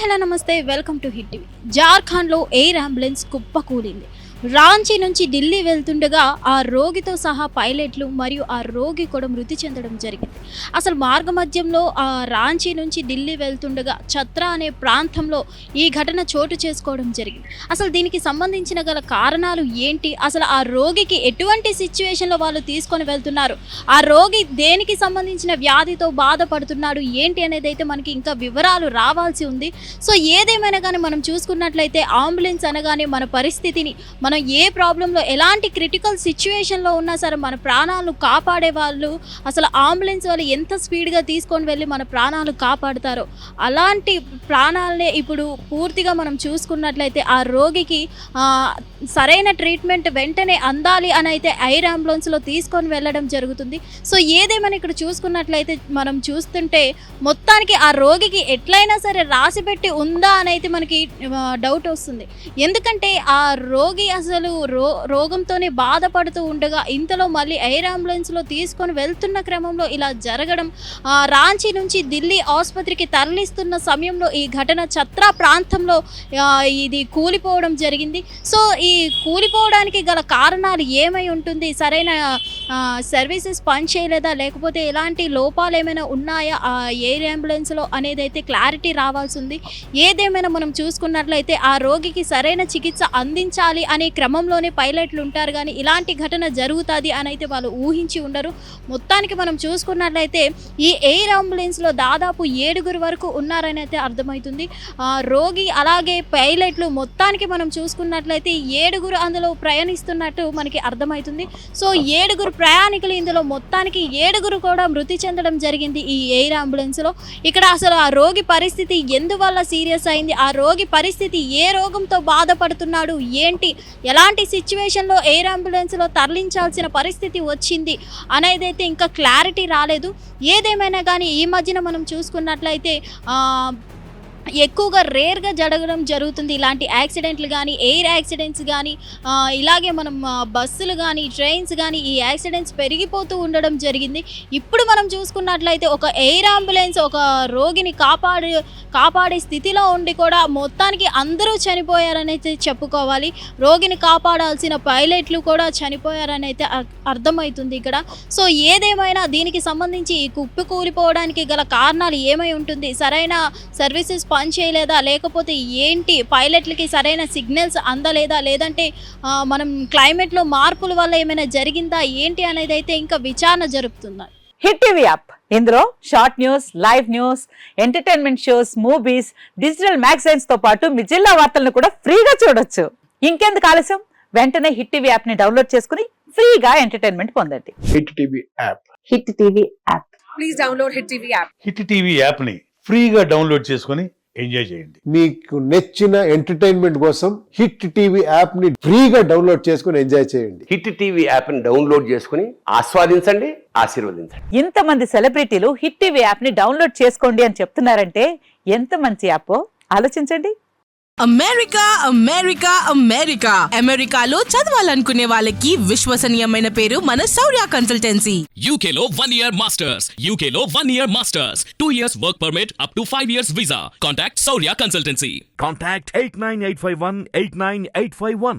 Hello నమస్తే, welcome to hit TV. జార్ఖండ్లో air ambulance కుప్పకూలింది. Ranchi నుంచి ఢిల్లీ వెళ్తుండగా ఆ రోగితో సహా పైలట్లు మరియు ఆ రోగి కూడా మృతి చెందడం జరిగింది. అసలు మార్గమధ్యంలో ఆ రాంచీ నుంచి ఢిల్లీ వెళ్తుండగా ఛత్రా అనే ప్రాంతంలో ఈ ఘటన చోటు చేసుకోవడం జరిగింది. అసలు దీనికి సంబంధించిన గల కారణాలు ఏంటి, అసలు ఆ రోగికి ఎటువంటి సిచ్యువేషన్లో వాళ్ళు తీసుకొని వెళ్తున్నారు, ఆ రోగి దేనికి సంబంధించిన వ్యాధితో బాధపడుతున్నాడు ఏంటి అనేది అయితే మనకి ఇంకా వివరాలు రావాల్సి ఉంది. సో ఏదేమైనా కానీ మనం చూసుకున్నట్లయితే అంబులెన్స్ అనగానే మన పరిస్థితిని, మనం ఏ ప్రాబ్లంలో ఎలాంటి క్రిటికల్ సిచ్యువేషన్లో ఉన్నా సరే మన ప్రాణాలను కాపాడే వాళ్ళు అసలు అంబులెన్స్ వాళ్ళు ఎంత స్పీడ్గా తీసుకొని వెళ్ళి మన ప్రాణాలు కాపాడుతారో అలాంటి ప్రాణాలనే ఇప్పుడు పూర్తిగా మనం చూసుకున్నట్లయితే ఆ రోగికి సరైన ట్రీట్మెంట్ వెంటనే అందాలి అని అయితే ఎయిర్ అంబులెన్స్లో తీసుకొని వెళ్ళడం జరుగుతుంది. సో ఏదేమైనా ఇక్కడ చూసుకున్నట్లయితే మనం చూస్తుంటే మొత్తానికి ఆ రోగికి ఎట్లయినా సరే రాసిపెట్టి ఉందా అని అయితే మనకి డౌట్ వస్తుంది. ఎందుకంటే ఆ రోగి అసలు రోగంతోనే బాధపడుతూ ఉండగా ఇంతలో మళ్ళీ ఎయిర్ అంబులెన్స్లో తీసుకొని వెళ్తున్న క్రమంలో ఇలా జరగడం, రాంచీ నుంచి ఢిల్లీ ఆసుపత్రికి తరలిస్తున్న సమయంలో ఈ ఘటన ఛత్రా ప్రాంతంలో ఇది కూలిపోవడం జరిగింది. సో ఈ కూలిపోవడానికి గల కారణాలు ఏమై ఉంటుంది, సరైన సర్వీసెస్ పనిచేయలేదా, లేకపోతే ఎలాంటి లోపాలు ఏమైనా ఉన్నాయా ఆ ఎయిర్ అంబులెన్స్లో అనేది అయితే క్లారిటీ రావాల్సి ఉంది. ఏదేమైనా మనం చూసుకున్నట్లయితే ఆ రోగికి సరైన చికిత్స అందించాలి అనే క్రమంలోనే పైలట్లు ఉంటారు, కానీ ఇలాంటి ఘటన జరుగుతుంది అని అయితే వాళ్ళు ఊహించి ఉండరు. మొత్తానికి మనం చూసుకున్నట్లయితే ఈ ఎయిర్ అంబులెన్స్లో దాదాపు 7 వరకు ఉన్నారని అయితే అర్థమవుతుంది. రోగి అలాగే పైలట్లు మొత్తానికి మనం చూసుకున్నట్లయితే 7 అందులో ప్రయాణిస్తున్నట్టు మనకి అర్థమవుతుంది. సో 7 ప్రయాణికులు, ఇందులో మొత్తానికి 7 కూడా మృతి చెందడం జరిగింది ఈ ఎయిర్ అంబులెన్స్లో. ఇక్కడ అసలు ఆ రోగి పరిస్థితి ఎందువల్ల సీరియస్ అయింది, ఆ రోగి పరిస్థితి ఏ రోగంతో బాధపడుతున్నాడు ఏంటి, ఎలాంటి సిచ్యువేషన్లో ఎయిర్ అంబులెన్స్లో తరలించాల్సిన పరిస్థితి వచ్చింది అనేది అయితే ఇంకా క్లారిటీ రాలేదు. ఏదేమైనా కానీ ఈ మధ్యన మనం చూసుకున్నట్లయితే ఎక్కువగా రేర్గా జరగడం జరుగుతుంది ఇలాంటి యాక్సిడెంట్లు కానీ, ఎయిర్ యాక్సిడెంట్స్ కానీ, ఇలాగే మనం బస్సులు కానీ ట్రైన్స్ కానీ ఈ యాక్సిడెంట్స్ పెరిగిపోతూ ఉండడం జరిగింది. ఇప్పుడు మనం చూసుకున్నట్లయితే ఒక ఎయిర్ అంబులెన్స్ ఒక రోగిని కాపాడే స్థితిలో ఉండి కూడా మొత్తానికి అందరూ చనిపోయారని అయితే చెప్పుకోవాలి. రోగిని కాపాడాల్సిన పైలట్లు కూడా చనిపోయారని అయితే అర్థమవుతుంది ఇక్కడ. సో ఏదేమైనా దీనికి సంబంధించి ఈ కుప్పి కూలిపోవడానికి గల కారణాలు ఏమై ఉంటుంది, సరైన సర్వీసెస్ పని చేయలేదా, లేకపోతే ఏంటి, పైలట్లకి సరైన సిగ్నల్స్ అందలేదా, లేదంటే మనం క్లైమేట్లో మార్పుల వల్ల ఏమైనా జరిగిందా ఏంటి అనేది అయితే ఇంకా విచారణ జరుపుతుంది. హిట్ టీవీ యాప్, ఇందులో short news, live news, entertainment shows, movies, digital magazines తో పాటు మీ జిల్లా వార్తలను కూడా ఫ్రీగా చూడొచ్చు. ఇంకెందుకు ఆలస్యం, వెంటనే హిట్ టీవీ యాప్ ని డౌన్లోడ్ చేసుకుని ఫ్రీగా ఎంటర్టైన్మెంట్ పొందండి. Hit TV app. Hit TV app. Please download hit TV app. Hit TV app ని ఫ్రీగా డౌన్లోడ్ చేసుకుని ఎంజాయ్ చేయండి. మీకు నచ్చిన ఎంటర్టైన్మెంట్ కోసం హిట్ టీవీ యాప్ ని ఫ్రీగా డౌన్లోడ్ చేసుకుని ఎంజాయ్ చేయండి. హిట్ టీవీ యాప్ ని డౌన్లోడ్ చేసుకుని ఆస్వాదించండి, ఆశీర్వదించండి. ఇంతమంది సెలబ్రిటీలు హిట్ టీవీ యాప్ ని డౌన్లోడ్ చేసుకోండి అని చెప్తున్నారంటే ఎంత మంచి యాప్ ఆలోచించండి. అమెరికా అమెరికా అమెరికా అమెరికాలో చదవాలనుకునే వాళ్ళకి విశ్వసనీయమైన పేరు మన శౌర్య కన్సల్టెన్సీ. UK లో 1 year masters, UK లో 1 year masters, 2 years work permit up to 5 years visa. Contact Saurya Consultancy. Contact 89851 89851.